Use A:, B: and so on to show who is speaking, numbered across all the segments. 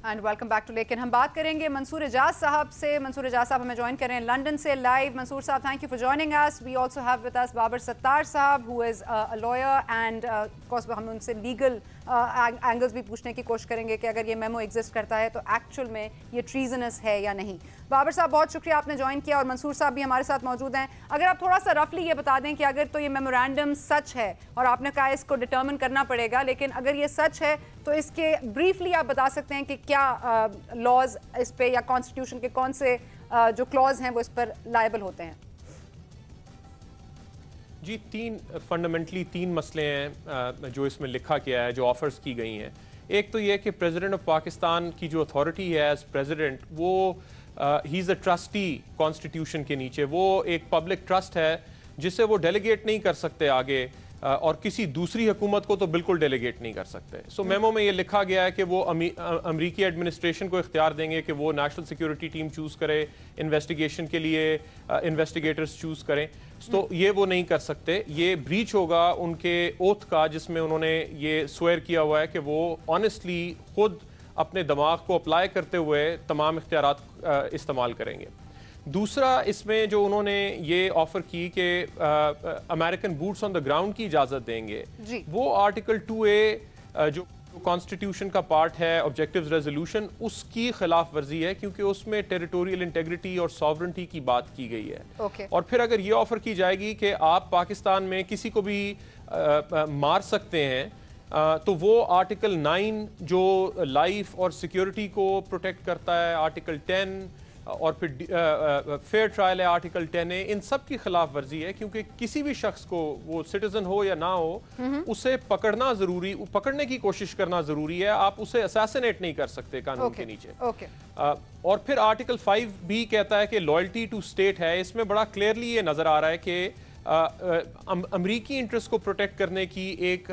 A: And welcome back to. لیکن ہم بات کریں گے منصور اعجاز صاحب سے. منصور اعجاز صاحب ہمیں جوائن کر رہے ہیں لنڈن سے لائیو. منصور صاحب, thank you for joining us. We also have with us Babar Sattar صاحب who is a lawyer and of course ہم ان سے لیگل اینگلز بھی پوچھنے کی کوشش کریں گے کہ اگر یہ میمو ایگزسٹ کرتا ہے تو ایکچوئل میں یہ ٹریزنس ہے یا نہیں. بابر صاحب بہت شکریہ آپ نے جوائن کیا, اور منصور صاحب بھی ہمارے ساتھ موجود ہیں. اگر آپ تھوڑا سا رفلی یہ بتا دیں کہ اگر تو یہ میمورینڈم سچ ہے, اور آپ نے کہا اس کو ڈٹرمن کرنا پڑے گا, لیکن اگر یہ سچ ہے تو اس کے بریفلی آپ بتا سکتے ہیں کہ کیا لاز اس پہ یا کانسٹیٹیوشن کے کون سے جو کلاز ہیں وہ اس پر لائبل ہوتے ہیں؟
B: جی فنڈامنٹلی تین مسئلے ہیں جو اس میں لکھا گیا ہے, جو آفرز کی گئی ہیں. ایک تو یہ کہ پریزیڈنٹ آف پاکستان کی جو اتھارٹی ہے ایز پریزیڈنٹ, وہ ہی از اے ٹرسٹی کانسٹیٹیوشن کے نیچے. وہ ایک پبلک ٹرسٹ ہے جسے وہ ڈیلیگیٹ نہیں کر سکتے آگے, اور کسی دوسری حکومت کو تو بالکل ڈیلیگیٹ نہیں کر سکتے. سو میمو میں یہ لکھا گیا ہے کہ وہ امریکی ایڈمنسٹریشن کو اختیار دیں گے کہ وہ نیشنل سیکیورٹی ٹیم چوز کرے, انویسٹیگیشن کے لیے انویسٹیگیٹرز چوز کریں. تو یہ وہ نہیں کر سکتے. یہ بریچ ہوگا ان کے اوتھ کا, جس میں انہوں نے یہ سوئر کیا ہوا ہے کہ وہ آنیسٹلی خود اپنے دماغ کو اپلائی کرتے ہوئے تمام اختیارات استعمال کریں گے. دوسرا اس میں جو انہوں نے یہ آفر کی کہ American boots on the ground کی اجازت دیں گے, وہ آرٹیکل 2A جو کانسٹیٹیوشن کا پارٹ ہے آبجیکٹیوز ریزولوشن, اس کی خلاف ورزی ہے, کیونکہ اس میں ٹیریٹوریل انٹیگریٹی اور ساورنٹی کی بات کی گئی ہے. اور پھر اگر یہ آفر کی جائے گی کہ آپ پاکستان میں کسی کو بھی مار سکتے ہیں, تو وہ آرٹیکل 9 جو لائف اور سیکیورٹی کو پروٹیکٹ کرتا ہے, آرٹیکل 10 اور پھر فیئر ٹرائل ہے آرٹیکل 10A, ان سب کی خلاف ورزی ہے. کیونکہ کسی بھی شخص کو, وہ سٹیزن ہو یا نہ ہو, اسے پکڑنے کی کوشش کرنا ضروری ہے. آپ اسے اسیسینیٹ نہیں کر سکتے قانون کے نیچے. اور پھر آرٹیکل 5 بھی کہتا ہے کہ لائلٹی ٹو اسٹیٹ ہے. اس میں بڑا کلیئرلی یہ نظر آ رہا ہے کہ امریکی انٹرسٹ کو پروٹیکٹ کرنے کی ایک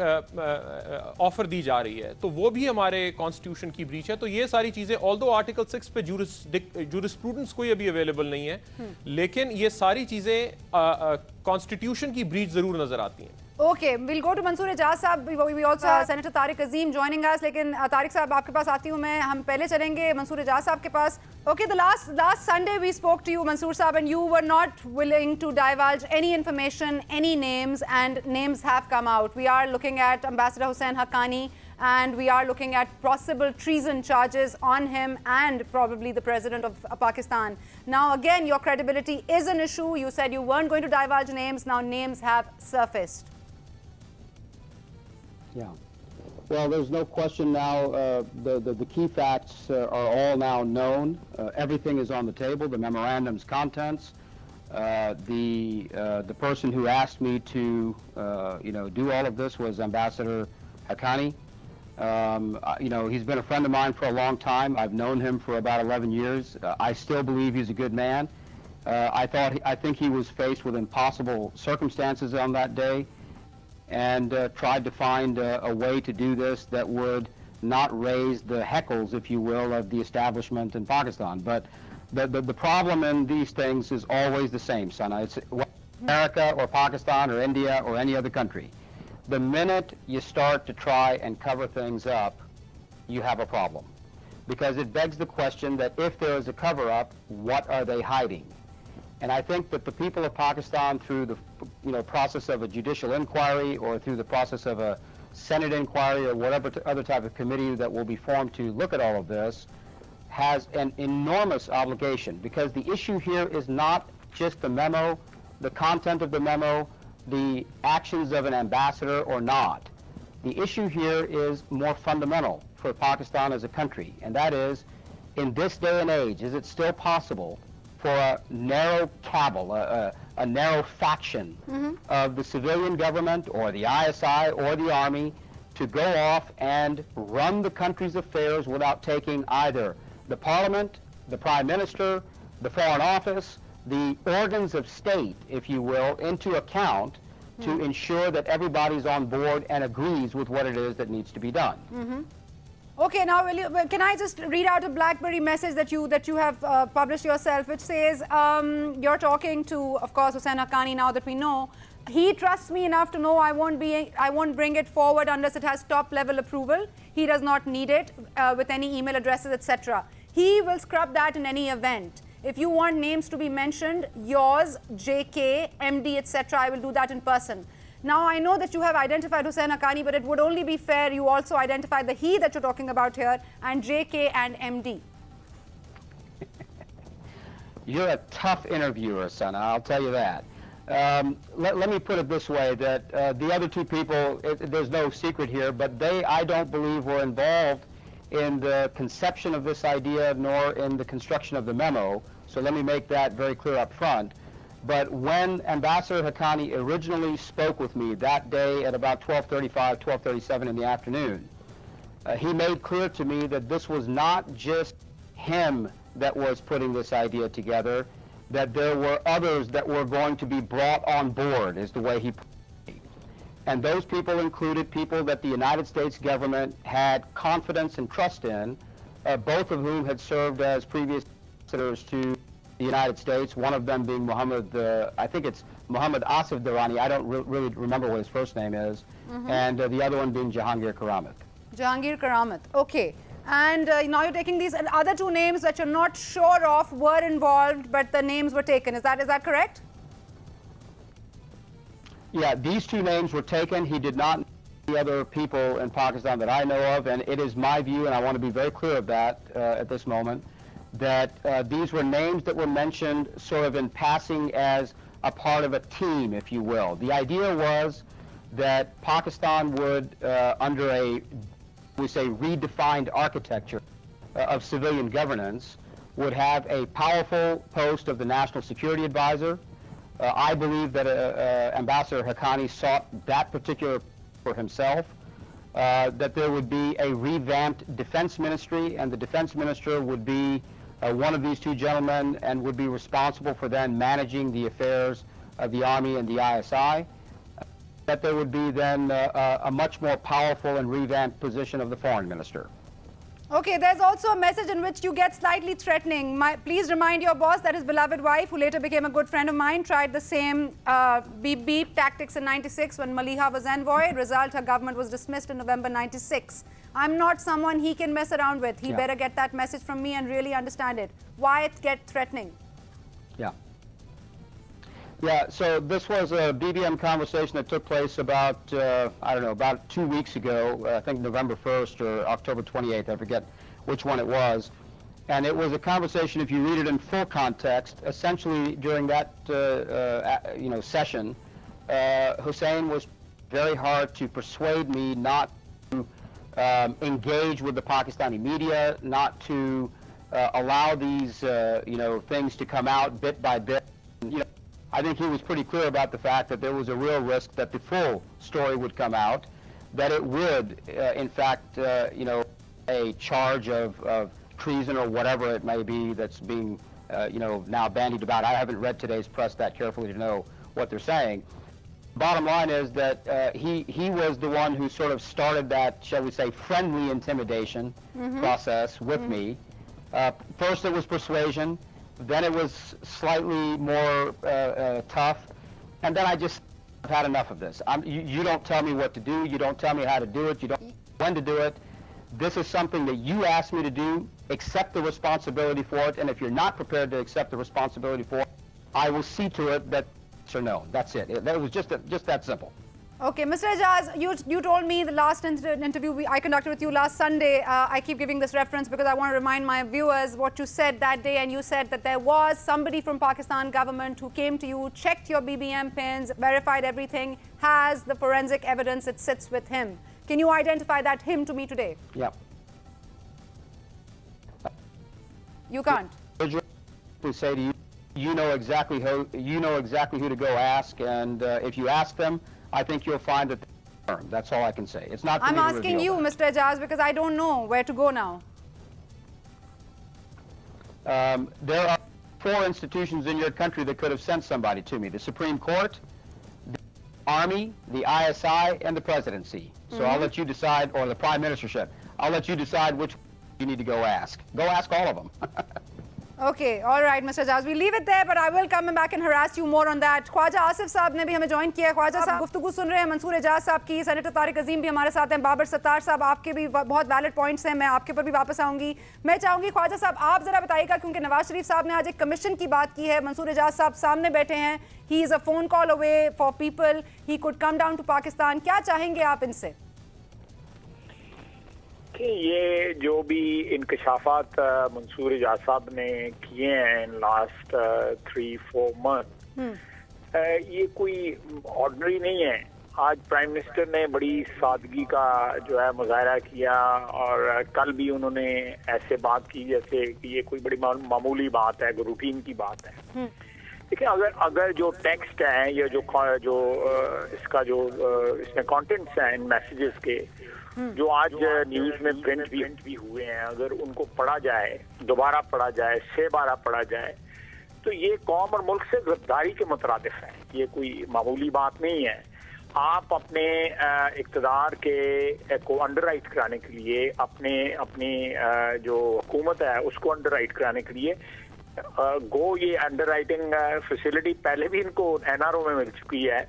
B: آفر دی جا رہی ہے, تو وہ بھی ہمارے کانسٹیٹیوشن کی بریچ ہے. تو یہ ساری چیزیں, آلدو آرٹیکل 6 پہ جورسپروڈنس کوئی ابھی اویلیبل نہیں ہے, لیکن یہ ساری چیزیں کانسٹیٹیوشن کی بریچ ضرور نظر آتی ہیں.
A: Okay, we'll go to Mansoor Ejaz صاحب. We also have Senator Tariq Azeem joining us. لیکن طارق صاحب آپ کے پاس آتی ہوں میں. ہم پہلے چلیں گے منصور اعجاز صاحب کے پاس. Okay, the last Sunday we spoke to you, Mansoor صاحب, and you were not willing to divulge any information, any names, and names have come out. We are looking at Ambassador Hussain Haqqani, and we are looking at possible treason charges on him and probably the President of Pakistan. Now again, your credibility is an issue. You said you weren't going to divulge names. Now names have surfaced.
C: Yeah. Well, there's no question now. The key facts are all now known. Everything is on the table. The memorandum's contents. The person who asked me to, do all of this was Ambassador Haqqani. He's been a friend of mine for a long time. I've known him for about 11 years. I still believe he's a good man. I think he was faced with impossible circumstances on that day, and tried to find a way to do this that would not raise the heckles, if you will, of the establishment in Pakistan. But the problem in these things is always the same, Sana. It's America or Pakistan or India or any other country. The minute you start to try and cover things up, you have a problem. Because it begs the question that if there is a cover-up, what are they hiding? And I think that the people of Pakistan, through the process of a judicial inquiry or through the process of a Senate inquiry or whatever other type of committee that will be formed to look at all of this, has an enormous obligation. Because the issue here is not just the memo, the content of the memo, the actions of an ambassador or not. The issue here is more fundamental for Pakistan as a country, and that is, in this day and age, is it still possible for a narrow cabal, a narrow faction of the civilian government or the ISI or the army to go off and run the country's affairs without taking either the parliament, the prime minister, the foreign office, the organs of state, if you will, into account to ensure that everybody's on board and agrees with what it is that needs to be done?
A: Okay, now can I just read out a BlackBerry message that you have published yourself, which says you're talking to, of course, Hussain Haqqani, now that we know He trusts me enough to know I won't bring it forward unless it has top-level approval. He does not need it with any email addresses, etc. He will scrub that in any event. If you want names to be mentioned, yours, JK, MD, etc., I will do that in person. Now, I know that you have identified Hussain Haqqani, but it would only be fair you also identify the he that you're talking about here and JK and MD.
C: You're a tough interviewer, Sana, I'll tell you that. Let me put it this way, that the other two people, there's no secret here, but I don't believe were involved in the conception of this idea nor in the construction of the memo. So let me make that very clear up front. But when Ambassador Haqqani originally spoke with me that day at about 12:35, 12:37 in the afternoon, he made clear to me that this was not just him that was putting this idea together, that there were others that were going to be brought on board, is the way he put it. And those people included people that the United States government had confidence and trust in, both of whom had served as previous ambassadors to the United States, one of them being I think it's Mohammed Asif Durrani, I don't really remember what his first name is, and the other one being Jahangir Karamat.
A: Jahangir Karamat, okay. And now you're taking these other two names that you're not sure of were involved, but the names were taken. Is that correct?
C: Yeah, these two names were taken. He did not know the other people in Pakistan that I know of, and it is my view, and I want to be very clear of that at this moment, that these were names that were mentioned sort of in passing as a part of a team, if you will. The idea was that Pakistan would, under we say redefined architecture of civilian governance, would have a powerful post of the National Security Advisor. I believe that Ambassador Haqqani sought that particular for himself, that there would be a revamped defense ministry, and the defense minister would be one of these two gentlemen and would be responsible for then managing the affairs of the Army and the ISI. That there would be then a much more powerful and revamped position of the foreign minister.
A: Okay, there's also a message in which you get slightly threatening. Please remind your boss that his beloved wife, who later became a good friend of mine, tried the same beep-beep tactics in '96 when Maliha was envoy. Result, her government was dismissed in November '96. I'm not someone he can mess around with. He better get that message from me and really understand it. Why it get threatening?
C: Yeah, so this was a BBM conversation that took place about, I don't know, about 2 weeks ago, I think November 1st or October 28th, I forget which one it was. And it was a conversation, if you read it in full context, essentially during that, session, Hussain was very hard to persuade me not to engage with the Pakistani media, not to allow these, things to come out bit by bit. I think he was pretty clear about the fact that there was a real risk that the full story would come out, that it would, in fact, a charge of treason or whatever it may be that's being, now bandied about. I haven't read today's press that carefully to know what they're saying. Bottom line is that he was the one who sort of started that, shall we say, friendly intimidation process with me. First it was persuasion. Then it was slightly more tough, and then I just had enough of this. You don't tell me what to do. You don't tell me how to do it. You don't tell me when to do it. This is something that you asked me to do. Accept the responsibility for it, and if you're not prepared to accept the responsibility for it, I will see to it that yes or no. That's it. That was just that simple.
A: Okay, Mr. Ijaz, you told me the last interview I conducted with you last Sunday. I keep giving this reference because I want to remind my viewers what you said that day, and you said that there was somebody from Pakistan government who came to you, checked your BBM pins, verified everything, has the forensic evidence, it sits with him. Can you identify that him to me today?
C: Yeah.
A: You can't.
C: To say to you, you know exactly who to go ask, and if you ask them, I think you'll find that they're firm. That's all I can say. It's not.
A: I'm asking you, Mr. Ijaz, because I don't know where to go now.
C: There are 4 institutions in your country that could have sent somebody to me: the Supreme Court, the Army, the ISI, and the Presidency. So I'll let you decide, or the Prime Ministership. I'll let you decide which you need to go ask. Go ask all of them.
A: Okay, all right, Mr. Jaz, we leave it there, but I will come back and harass you more on that. Khwaja Asif साहब ने भी हमें join किया है. ख्वाजा साहब गुफ्तगू सुन रहे हैं मंसूर एजाज साहब की, सेनेटर तारिक अजीम भी हमारे साथ हैं, बाबर सत्तार साहब आपके भी बहुत वैलिड पॉइंट्स हैं, मैं आपके ऊपर भी वापस आऊंगी. मैं चाहूंगी ख्वाजा साहब आप जरा बताइएगा, क्योंकि नवाज शरीफ साहब ने आज एक कमीशन की बात की है, मंसूर एजाज साहब सामने बैठे हैं, he is a phone call away for people, he could come down to Pakistan. क्या चाहेंगे आप इनसे?
D: कि ये जो भी इंकशाफात मंसूर एजाज साहब ने किए हैं इन लास्ट 3-4 मंथ, ये कोई ऑर्डिनरी नहीं है. आज प्राइम मिनिस्टर ने बड़ी सादगी का जो है मुजाहरा किया और कल भी उन्होंने ऐसे बात की जैसे कि ये कोई बड़ी मामूली बात है, रूटीन की बात है. देखिए, अगर जो टेक्स्ट है या जो इसका जो इसमें कंटेंट्स हैं इन मैसेजेस के जो आज न्यूज में प्रिंट भी हुए हैं, अगर उनको पढ़ा जाए, दोबारा पढ़ा जाए, 6 बार पढ़ा जाए, तो ये कौम और मुल्क से गद्दारी के मुतरादिफ है. ये कोई मामूली बात नहीं है. आप अपने इक़्तिदार के को अंडरराइट कराने के लिए, अपनी जो हुकूमत है उसको अंडरराइट कराने के लिए ये अंडरराइटिंग फैसिलिटी पहले भी इनको NRO में मिल चुकी है.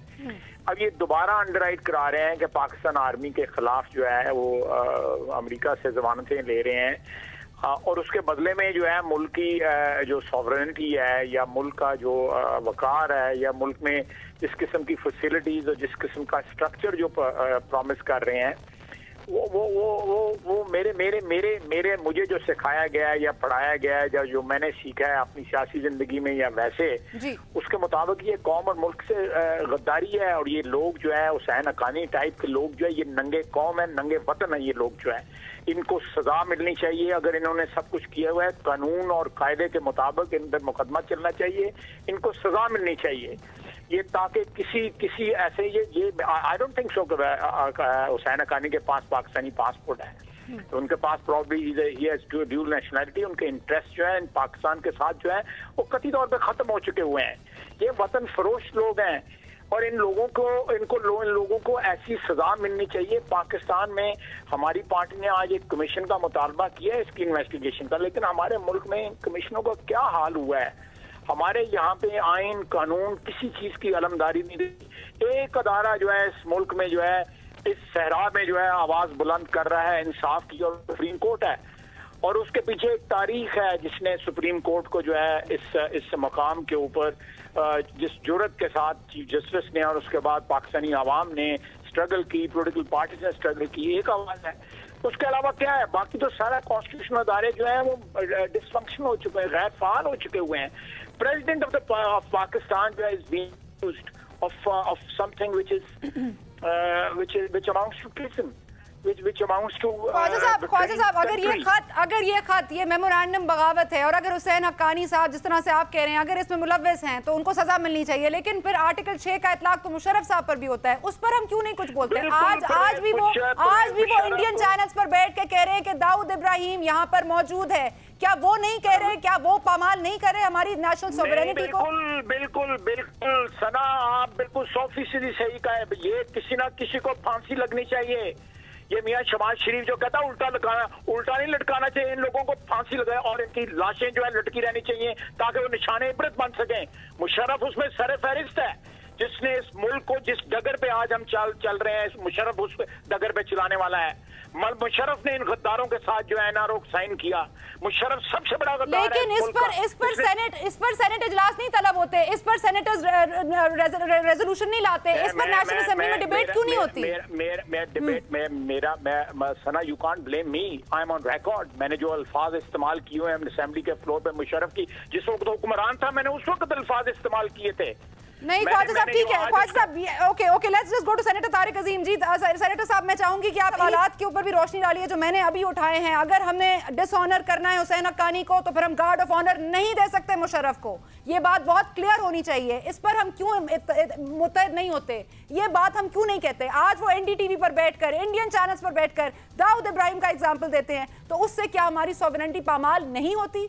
D: अब ये दोबारा अंडरराइट करा रहे हैं कि पाकिस्तान आर्मी के खिलाफ जो है वो अमेरिका से जमानतें ले रहे हैं, और उसके बदले में जो है मुल्क की जो सॉवरेनिटी है या मुल्क का जो वकार है या मुल्क में जिस किस्म की फैसिलिटीज और जिस किस्म का स्ट्रक्चर जो प्रॉमिस कर रहे हैं, वो मेरे मुझे जो सिखाया गया है या पढ़ाया गया है या जो मैंने सीखा है अपनी सियासी जिंदगी में या वैसे उसके मुताबिक ये कौम और मुल्क से गद्दारी है. और ये लोग जो है हुसैन हक्कानी टाइप के लोग जो है, ये नंगे कौम है, नंगे वतन है. ये लोग जो है इनको सजा मिलनी चाहिए. अगर इन्होंने सब कुछ किया हुआ है कानून और कायदे के मुताबिक इन पर मुकदमा चलना चाहिए, इनको सजा मिलनी चाहिए. ये ताकि किसी ऐसे ये I don't think so Hussain Haqqani के पास पाकिस्तानी पासपोर्ट है. तो उनके पास probably he has dual nationality. उनके इंटरेस्ट जो है इन पाकिस्तान के साथ जो है वो कतई तौर पे खत्म हो चुके हुए हैं. ये वतन फरोश लोग हैं और इन लोगों को ऐसी सजा मिलनी चाहिए. पाकिस्तान में हमारी पार्टी ने आज एक कमीशन का मुतालबा किया है इसकी इन्वेस्टिगेशन का, लेकिन हमारे मुल्क में इन कमीशनों का क्या हाल हुआ है. हमारे यहाँ पे आइन कानून किसी चीज की अलमदारी नहीं देती. एक अदारा जो है इस मुल्क में जो है इस सहरा में जो है आवाज बुलंद कर रहा है इंसाफ की, और सुप्रीम कोर्ट है. और उसके पीछे एक तारीख है जिसने सुप्रीम कोर्ट को जो है इस मकाम के ऊपर जिस जुर्रत के साथ चीफ जस्टिस ने और उसके बाद पाकिस्तानी आवाम ने स्ट्रगल की, पॉलिटिकल पार्टीज ने स्ट्रगल की, एक आवाज है. उसके अलावा क्या है, बाकी तो सारा कॉन्स्टिट्यूशनल अदारे जो है वो डिसफंक्शन हो चुके हैं, गैर फाल हो चुके हुए हैं. प्रेसिडेंट ऑफ पाकिस्तान जो है is being used of something which amounts to treason, which amounts to
A: Khwaja साहब अगर ये खत ये मेमोरेंडम बगावत है और अगर हुसैन हक्कानी साहब जिस तरह से आप कह रहे हैं अगर इसमें मुलव्वस हैं तो उनको सजा मिलनी चाहिए, लेकिन फिर आर्टिकल 6 का इतलाक तो मुशर्रफ साहब पर भी होता है, उस पर हम क्यों नहीं कुछ बोलते? आज भी वो इंडियन चैनल्स पर बैठ के कह रहे हैं कि दाऊद इब्राहिम यहाँ पर मौजूद है. क्या वो नहीं कह रहे, क्या वो पामाल नहीं कर रहे हमारी नेशनल सॉवरेनिटी को?
D: बिल्कुल सना, आप बिल्कुल 100% सही कहा है. ये किसी ना किसी को फांसी लगनी चाहिए. ये मियां शहबाज शरीफ जो कहता है उल्टा नहीं लटकाना चाहिए, इन लोगों को फांसी लगाए और इनकी लाशें जो है लटकी रहनी चाहिए ताकि वो निशाने इबरत बन सकें. मुशर्रफ उसमें सर फहरिस्त है जिसने इस मुल्क को जिस डगर पे आज हम चल रहे हैं, मुशर्रफ उस डगर पे चलाने वाला है. मुशर्रफ ने इन गद्दारों के साथ जो है NRO साइन किया. मुशर्रफ सबसे बड़ा गद्दार है.
A: लेकिन इस पर सेनेट इजलास नहीं तलब होते, इस पर सेनेटर्स रेजोल्यूशन नहीं लाते, इस पर नेशनल असेंबली में डिबेट क्यों नहीं होती?
D: मैं Sana, you can't blame me, I am on record. मैंने जो अल्फाज इस्तेमाल किए हुए हैं असेंबली के फ्लोर पे मुशर्रफ की, जिस वक्त हुक्मरान था मैंने उस वक्त अल्फाज इस्तेमाल किए थे.
A: नहीं ख्वाजा साहब ठीक है, ख्वाजा साहब okay let's just go to senator Tariq Azeem ji. Senator साहब मैं चाहूंगी कि आप हालात के ऊपर भी रोशनी डालिए जो मैंने अभी उठाए हैं. अगर हमने डिसऑनर करना है हुसैन हक्कानी को तो फिर हम गार्ड ऑफ ऑनर नहीं दे सकते मुशर्रफ को. ये बात बहुत क्लियर होनी चाहिए. इस पर हम क्यों मुत्तहद नहीं होते, ये बात हम क्यों नहीं कहते? आज वो NDTV पर बैठकर, इंडियन चैनल्स पर बैठकर दाऊद इब्राहिम का एग्जाम्पल देते हैं, तो उससे क्या हमारी सॉवरेनिटी पामाल नहीं होती?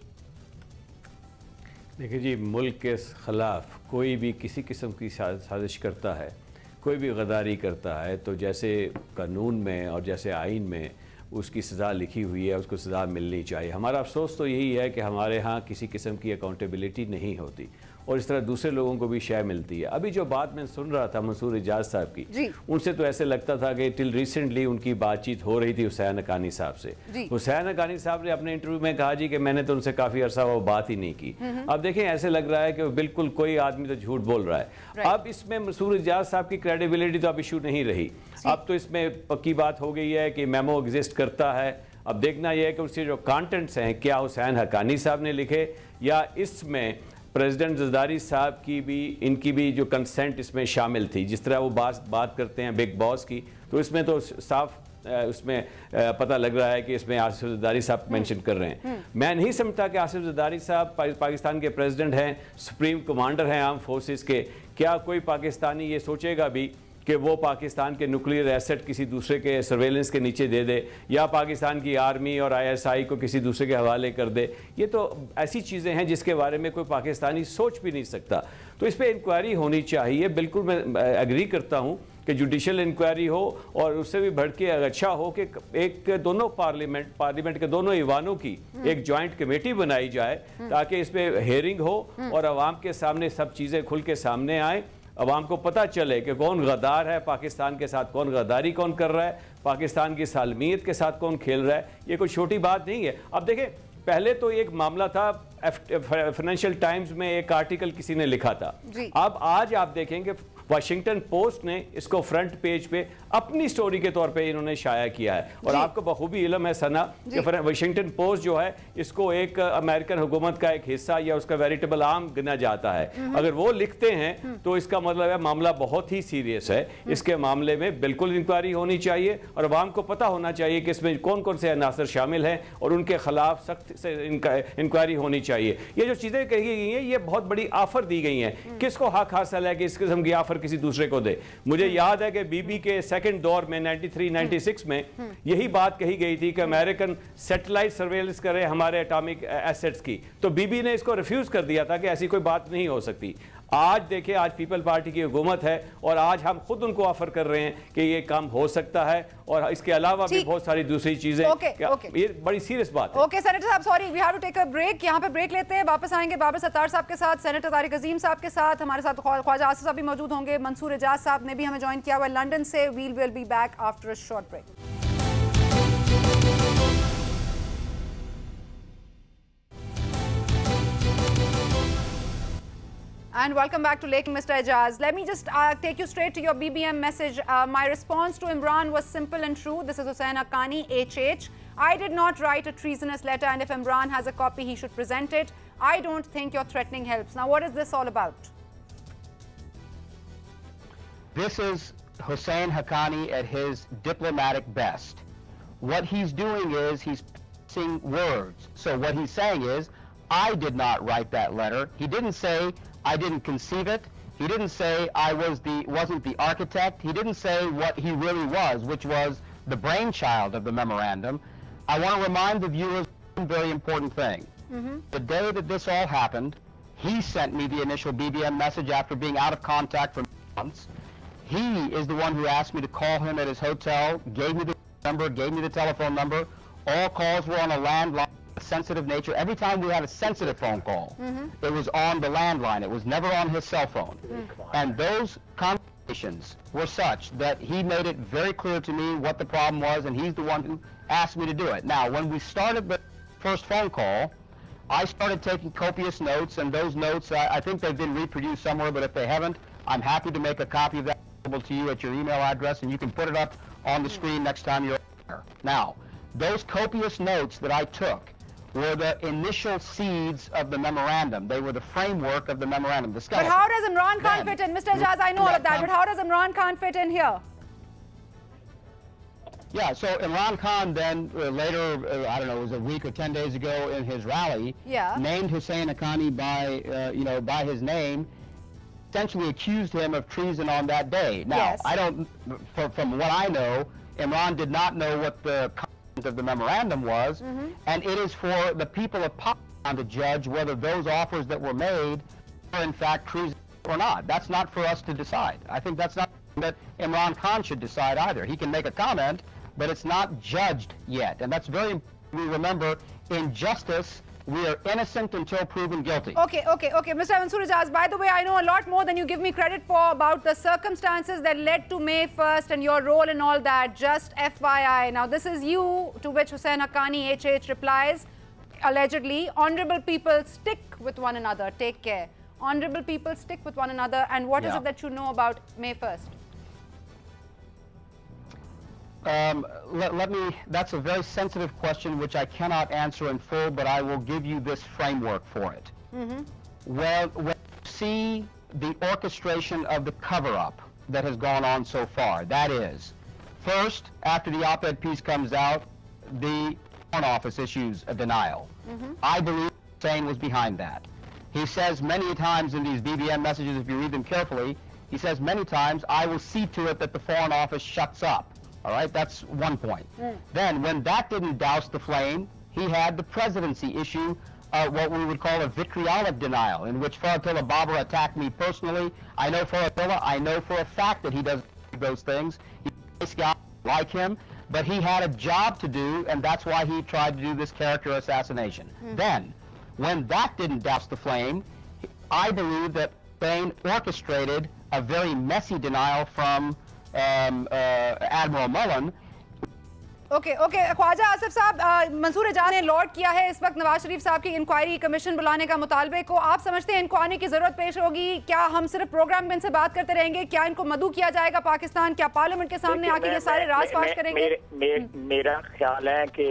E: देखिए जी, मुल्क के ख़िलाफ़ कोई भी किसी किस्म की साजिश करता है, कोई भी गद्दारी करता है, तो जैसे कानून में और जैसे आइन में उसकी सज़ा लिखी हुई है, उसको सज़ा मिलनी चाहिए। हमारा अफसोस तो यही है कि हमारे यहाँ किसी किस्म की अकाउंटेबिलिटी नहीं होती और इस तरह दूसरे लोगों को भी शय मिलती है। अभी जो बात मैं सुन रहा था मंसूर इजाज़ साहब की, उनसे तो ऐसे लगता था कि टिल रिसेंटली उनकी बातचीत हो रही थी हुसैन हक्कानी साहब से। हुसैन हक्कानी साहब ने अपने इंटरव्यू में कहा जी कि मैंने तो उनसे काफ़ी अरसा वो बात ही नहीं की। अब देखें, ऐसे लग रहा है कि बिल्कुल कोई आदमी तो झूठ बोल रहा है। अब इसमें मंसूर इजाज़ साहब की क्रेडिबिलिटी तो अब इशू नहीं रही। अब तो इसमें पक्की बात हो गई है कि मेमो एग्जिस्ट करता है। अब देखना यह है कि उसके जो कंटेंट्स हैं, क्या हुसैन हक्कानी साहब ने लिखे या इसमें प्रेसिडेंट ज़रदारी साहब की भी, इनकी भी जो कंसेंट इसमें शामिल थी। जिस तरह वो बात करते हैं बिग बॉस की, तो इसमें तो साफ उसमें पता लग रहा है कि इसमें आसिफ ज़रदारी साहब मेंशन कर रहे हैं। मैं नहीं समझता कि आसिफ ज़रदारी साहब पाकिस्तान के प्रेसिडेंट हैं, सुप्रीम कमांडर हैं आर्म फोर्सेस के। क्या कोई पाकिस्तानी ये सोचेगा भी कि वो पाकिस्तान के न्यूक्लियर एसेट किसी दूसरे के सर्वेलेंस के नीचे दे दे या पाकिस्तान की आर्मी और ISI को किसी दूसरे के हवाले कर दे? ये तो ऐसी चीज़ें हैं जिसके बारे में कोई पाकिस्तानी सोच भी नहीं सकता। तो इस पर इंक्वायरी होनी चाहिए। बिल्कुल मैं एग्री करता हूँ कि जुडिशल इंक्वायरी हो और उससे भी बढ़ के अच्छा हो कि एक दोनों पार्लियामेंट के दोनों ईवानों की एक जॉइंट कमेटी बनाई जाए ताकि इस पर हेयरिंग हो और आवाम के सामने सब चीज़ें खुल के सामने आए। अवाम को पता चले कि कौन गद्दार है पाकिस्तान के साथ, कौन गद्दारी कौन कर रहा है, पाकिस्तान की सालमियत के साथ कौन खेल रहा है। ये कोई छोटी बात नहीं है। अब देखें, पहले तो एक मामला था, फाइनेंशियल टाइम्स में एक आर्टिकल किसी ने लिखा था। अब आज आप देखेंगे वाशिंगटन पोस्ट ने इसको फ्रंट पेज पे अपनी स्टोरी के तौर पे इन्होंने शाया किया है। और आपको बखूबी इल्म है सना कि वाशिंगटन पोस्ट जो है इसको एक अमेरिकन हुकूमत का एक हिस्सा या उसका वेरिटेबल आर्म गिना जाता है। अगर वो लिखते हैं तो इसका मतलब है मामला बहुत ही सीरियस है। इसके मामले में बिल्कुल इंक्वायरी होनी चाहिए और अवाम को पता होना चाहिए कि इसमें कौन कौन से अनासर शामिल हैं और उनके खिलाफ सख्त से इंक्वायरी होनी चाहिए। ये जो चीज़ें कही गई हैं ये बहुत बड़ी ऑफर दी गई हैं। किसको हक हासिल है कि इस किस्म की ऑफर किसी दूसरे को दे? मुझे याद है कि बीबी के सेकंड दौर में 93-96 में यही बात कही गई थी कि अमेरिकन सैटेलाइट सर्वेलेंस करे हमारे एटॉमिक एसेट्स की, तो बीबी ने इसको रिफ्यूज कर दिया था कि ऐसी कोई बात नहीं हो सकती। आज देखिए, आज पीपल पार्टी की हुकूमत है और आज हम खुद उनको ऑफर कर रहे हैं कि ये काम हो सकता है और इसके अलावा भी बहुत सारी दूसरी चीजें। ये बड़ी सीरियस बात है।
A: ओके सेनेटर साहब, sorry we have to take a break. यहाँ पे ब्रेक लेते हैं, वापस आएंगे बाबर सत्तार साहब के साथ, सेनेटर तारिक अजीम साहब के साथ, हमारे साथ ख्वाजा आसिफ साहब भी मौजूद होंगे, मंसूर इजाज साहब ने भी हमें ज्वाइन किया हुआ है लंदन से। We will be back after a short break. And welcome back to Laking, Mr. Ijaz. Let me just take you straight to your BBM message. My response to Imran was simple and true. This is Hussain Haqqani, HH. I did not write a treasonous letter, and if Imran has a copy, he should present it. I don't think your threatening helps. Now, what is this all about?
C: This is Hussain Haqqani at his diplomatic best. What he's doing is he's passing words. So what he's saying is, I did not write that letter. He didn't say, I didn't conceive it. He didn't say I wasn't the architect. He didn't say what he really was, which was the brainchild of the memorandum. I want to remind the viewers one very important thing. The day that this all happened, he sent me the initial BBM message after being out of contact for months. He is the one who asked me to call him at his hotel, gave me the number, gave me the telephone number. All calls were on a landline. Sensitive nature. Every time we had a sensitive phone call, it was on the landline. It was never on his cell phone. And those conversations were such that he made it very clear to me what the problem was, and he's the one who asked me to do it. Now, when we started the first phone call, I started taking copious notes, and those notes, I think they've been reproduced somewhere, but if they haven't, I'm happy to make a copy of that available to you at your email address, and you can put it up on the screen next time you're there. Now, those copious notes that I took were the initial seeds of the memorandum. They were the framework of the memorandum. The skeleton.
A: But how does Imran Khan fit in? Mr. Ijaz, I know all of that, but how does Imran Khan fit in here?
C: Yeah, so Imran Khan then later, I don't know, it was a week or 10 days ago in his rally, named Hussain Haqqani by, by his name, essentially accused him of treason on that day. Now, I don't, from what I know, Imran did not know what the of the memorandum was, and it is for the people of Pakistan to judge whether those offers that were made are in fact treason or not. That's not for us to decide. I think that's not that Imran Khan should decide either. He can make a comment, but it's not judged yet. And that's very important. We remember, in justice, we are innocent until proven guilty.
A: Okay. Mr. Mansoor Ijaz, by the way, I know a lot more than you give me credit for about the circumstances that led to May 1st and your role in all that. Just FYI. Now, this is you, to which Hussain Haqqani, HH, replies, allegedly, honorable people stick with one another. Take care. Honorable people stick with one another. And what is it that you know about May 1st?
C: That's a very sensitive question which I cannot answer in full, but I will give you this framework for it. When you see the orchestration of the cover-up that has gone on so far, that is, first, after the op-ed piece comes out, the Foreign Office issues a denial. I believe Hussein was behind that. He says many times in these BBM messages, if you read them carefully, he says many times, I will see to it that the Foreign Office shuts up. All right, that's one point. Then, when that didn't douse the flame, he had the presidency issue what we would call a vitriolic denial, in which Faratullah Babar attacked me personally. I know Faratullah. I know for a fact that he does those things. He's a nice guy, like him, but he had a job to do, and that's why he tried to do this character assassination. Then, when that didn't douse the flame, I believe that Spain orchestrated a very messy denial from Admiral Mullen.
A: Okay. Khwaja Asif साहब, मंसूर इजाज ने Lord किया है इस वक्त नवाज शरीफ साहब की inquiry commission बुलाने का मुतालबे को। आप समझते हैं इनको आने की जरूरत पेश होगी? क्या हम सिर्फ प्रोग्राम में इनसे बात करते रहेंगे? क्या इनको मदऊ किया जाएगा पाकिस्तान? क्या पार्लियामेंट के सामने आके ये सारे राज फाश करेंगे?
D: मेरा ख्याल है कि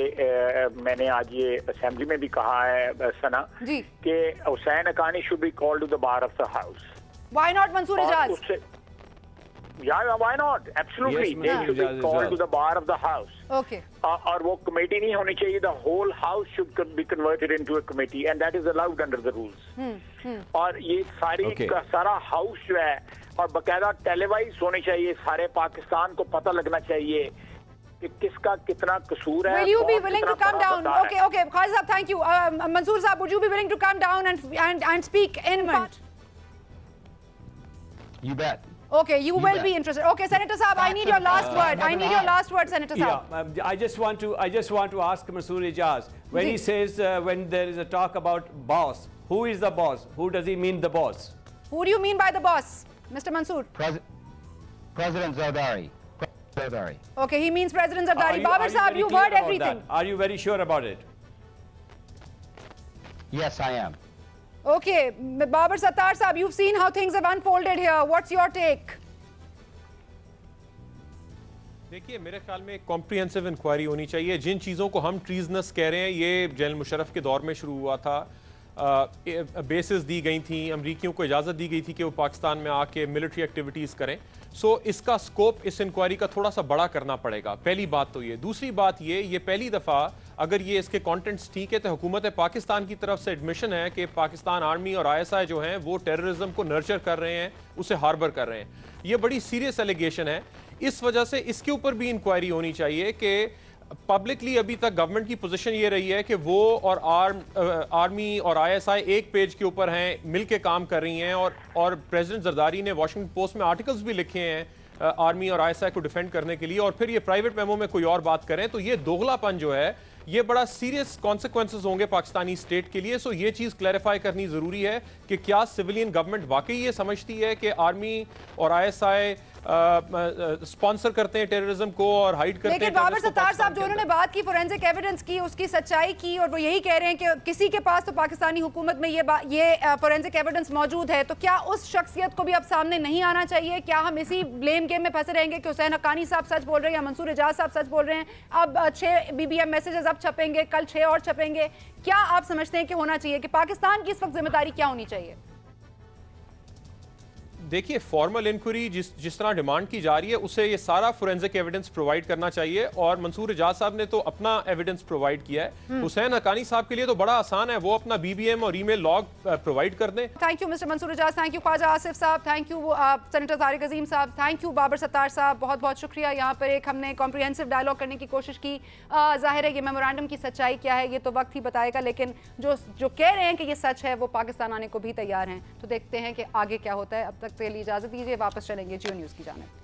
D: मैंने आज ये असेंबली में भी कहा है सना कि Hussain Haqqani should be called to the bar of the house.
A: Why not Mansoor Ijaz?
D: Yeah, why not? Absolutely. Yes, they should be called to the bar of the house.
A: Okay.
D: और वो कमेटी नहीं होनी चाहिए. The whole house should be converted into a committee, and that is allowed under the rules. और ये सारा house जो है और बकायदा टेलीवाइज होनी चाहिए. सारे पाकिस्तान को पता लगना चाहिए कि किसका कितना कसूर है.
A: Will you be willing to come down? Okay. Khaza साहब, thank you. Mansoor साहब, would you be willing to come down and speak in Parliament?
C: You bet.
A: Okay, you will be interested. Okay, Senator Saab, I need your last word. I need your last word, Senator Saab.
E: Yeah, I just want to ask Mansoor Ijaz, when he says when there is a talk about boss, who is the boss? Who does he mean the boss?
A: Who do you mean by the boss, Mr. Mansoor?
C: President Zardari.
A: Okay, he means President Zardari. Babar Saab, you've heard everything.
E: Are you very sure about it?
C: Yes, I am.
A: Okay, Babar Sattar Saab, you've seen how things have unfolded here. What's your take?
B: देखिए, मेरे ख्याल में एक comprehensive inquiry होनी चाहिए. जिन चीज़ों को हम ट्रीजनस कह रहे हैं, ये जनरल मुशर्रफ के दौर में शुरू हुआ था. बेसिस दी गई थी, अमरीकियों को इजाज़त दी गई थी कि वो पाकिस्तान में आके मिलिट्री एक्टिविटीज़ करें. सो इसका स्कोप इस इंक्वायरी का थोड़ा सा बड़ा करना पड़ेगा. पहली बात तो ये. दूसरी बात ये पहली दफ़ा अगर ये इसके कंटेंट्स ठीक है तो हुकूमत पाकिस्तान की तरफ से एडमिशन है कि पाकिस्तान आर्मी और ISI जो हैं वो टेररिज्म को नर्चर कर रहे हैं, उसे हार्बर कर रहे हैं. ये बड़ी सीरियस एलिगेशन है. इस वजह से इसके ऊपर भी इंक्वायरी होनी चाहिए कि पब्लिकली अभी तक गवर्नमेंट की पोजीशन ये रही है कि वो और आर्मी और ISI एक पेज के ऊपर हैं, मिल के काम कर रही हैं. और प्रेसिडेंट जरदारी ने वॉशिंगटन पोस्ट में आर्टिकल्स भी लिखे हैं आर्मी और ISI को डिफेंड करने के लिए. और फिर ये प्राइवेट मेमो में कोई और बात करें तो ये दोगलापन जो है ये बड़ा सीरियस कॉन्सिक्वेंसेस होंगे पाकिस्तानी स्टेट के लिए. सो ये चीज़ क्लैरिफाई करनी ज़रूरी है कि क्या सिविलियन गवर्नमेंट वाकई ये समझती है कि आर्मी और ISI स्पॉन्सर करते हैं टेररिज्म को और हाइड करते हैं.
A: लेकिन बाबर सत्तार साहब, जो उन्होंने बात की फोरेंसिक एविडेंस की, उसकी सच्चाई की, और वो यही कह रहे हैं कि किसी के पास तो पाकिस्तानी हुकूमत में ये फोरेंसिक एविडेंस मौजूद है, तो क्या उस शख्सियत को भी अब सामने नहीं आना चाहिए? क्या हम इसी ब्लेम गेम में फंसे रहेंगे कि हुसैन हक्कानी साहब सच बोल रहे हैं या मंसूर इजाज साहब सच बोल रहे हैं? अब 6 BBM मैसेजेस अब छपेंगे, कल 6 और छपेंगे. क्या आप समझते हैं कि होना चाहिए कि पाकिस्तान की इस वक्त जिम्मेदारी क्या होनी चाहिए?
B: देखिए, फॉर्मल इंक्वायरी जिस तरह डिमांड की जा रही है उसे ये सारा फोरेंसिक एविडेंस प्रोवाइड करना चाहिए. और मंसूर इजाज साहब ने तो अपना एविडेंस प्रोवाइड किया है. हुसैन हक्कानी साहब के लिए तो बड़ा आसान है, वो अपना BBM और ईमेल लॉग प्रोवाइड कर दें.
A: Thank you mister Mansoor Ijaz, thank you Khwaja Asif साहब, thank you senator Tariq Azeem साहब, थैंक यू बाबर सत्तार साहब. बहुत बहुत शुक्रिया. यहाँ पर एक हमने कॉम्प्रिहेंसिव डायलॉग करने की कोशिश की. जाहिर है ये मेमोरेंडम की सच्चाई क्या है ये तो वक्त ही बताएगा, लेकिन जो कह रहे हैं कि ये सच है वो पाकिस्तान आने को भी तैयार हैं. तो देखते हैं कि आगे क्या होता है. अब तक के लिए इजाजत दीजिए, वापस चलेंगे जियो न्यूज़ की जानिब.